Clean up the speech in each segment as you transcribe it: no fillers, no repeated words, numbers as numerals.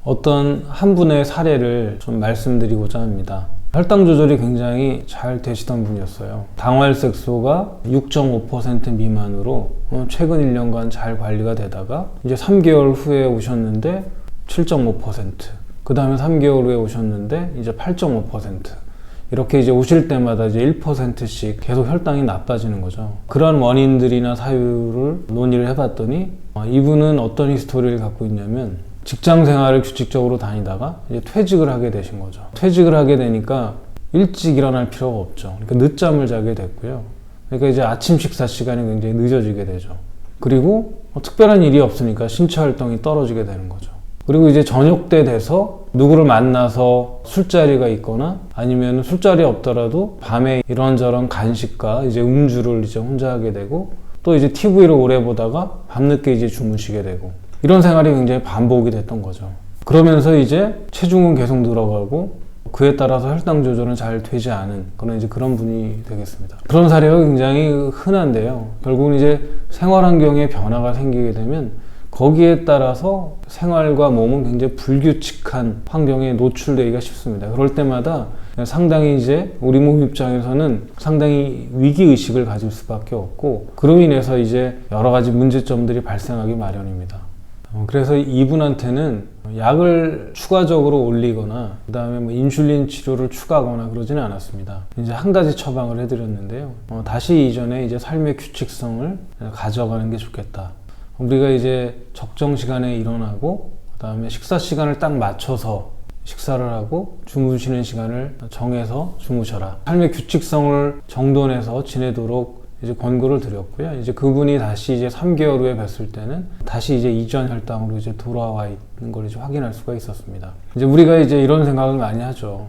어떤 한 분의 사례를 좀 말씀드리고자 합니다. 혈당 조절이 굉장히 잘 되시던 분이었어요. 당활색소가 6.5% 미만으로 최근 1년간 잘 관리가 되다가 이제 3개월 후에 오셨는데 7.5%, 그 다음에 3개월 후에 오셨는데 이제 8.5%, 이렇게 이제 오실 때마다 이제 1%씩 계속 혈당이 나빠지는 거죠. 그런 원인들이나 사유를 논의를 해봤더니 이분은 어떤 히스토리를 갖고 있냐면 직장 생활을 규칙적으로 다니다가 이제 퇴직을 하게 되신 거죠. 퇴직을 하게 되니까 일찍 일어날 필요가 없죠. 그러니까 늦잠을 자게 됐고요. 그러니까 이제 아침 식사 시간이 굉장히 늦어지게 되죠. 그리고 특별한 일이 없으니까 신체 활동이 떨어지게 되는 거죠. 그리고 이제 저녁 때 돼서 누구를 만나서 술자리가 있거나 아니면 술자리 없더라도 밤에 이런저런 간식과 이제 음주를 이제 혼자 하게 되고 또 이제 TV를 오래 보다가 밤늦게 이제 주무시게 되고 이런 생활이 굉장히 반복이 됐던 거죠. 그러면서 이제 체중은 계속 늘어가고 그에 따라서 혈당 조절은 잘 되지 않은 그런 분이 되겠습니다. 그런 사례가 굉장히 흔한데요. 결국은 이제 생활 환경에 변화가 생기게 되면 거기에 따라서 생활과 몸은 굉장히 불규칙한 환경에 노출되기가 쉽습니다. 그럴 때마다 상당히 이제 우리 몸 입장에서는 상당히 위기의식을 가질 수밖에 없고 그로 인해서 이제 여러 가지 문제점들이 발생하기 마련입니다. 그래서 이분한테는 약을 추가적으로 올리거나 그 다음에 인슐린 치료를 추가하거나 그러지는 않았습니다. 이제 한 가지 처방을 해드렸는데요. 다시 이전에 이제 삶의 규칙성을 가져가는 게 좋겠다. 우리가 이제 적정 시간에 일어나고 그 다음에 식사 시간을 딱 맞춰서 식사를 하고 주무시는 시간을 정해서 주무셔라. 삶의 규칙성을 정돈해서 지내도록 이제 권고를 드렸고요. 이제 그분이 다시 이제 3개월 후에 뵀을 때는 다시 이제 이전 혈당으로 이제 돌아와 있는 걸 이제 확인할 수가 있었습니다. 이제 우리가 이제 이런 생각을 많이 하죠.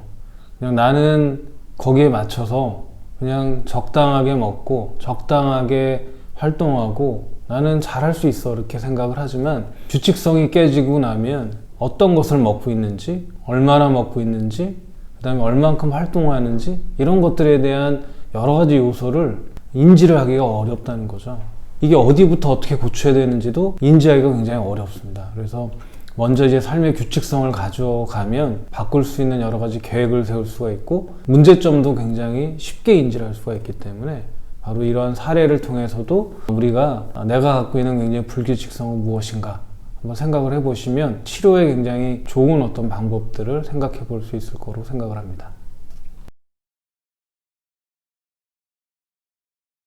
그냥 나는 거기에 맞춰서 그냥 적당하게 먹고 적당하게 활동하고 나는 잘할 수 있어 이렇게 생각을 하지만 규칙성이 깨지고 나면 어떤 것을 먹고 있는지, 얼마나 먹고 있는지, 그 다음에 얼만큼 활동하는지 이런 것들에 대한 여러 가지 요소를 인지를 하기가 어렵다는 거죠. 이게 어디부터 어떻게 고쳐야 되는지도 인지하기가 굉장히 어렵습니다. 그래서 먼저 이제 삶의 규칙성을 가져가면 바꿀 수 있는 여러 가지 계획을 세울 수가 있고 문제점도 굉장히 쉽게 인지를 할 수가 있기 때문에 바로 이러한 사례를 통해서도 우리가 내가 갖고 있는 굉장히 불규칙성은 무엇인가 한번 생각을 해보시면 치료에 굉장히 좋은 어떤 방법들을 생각해 볼 수 있을 거로 생각을 합니다.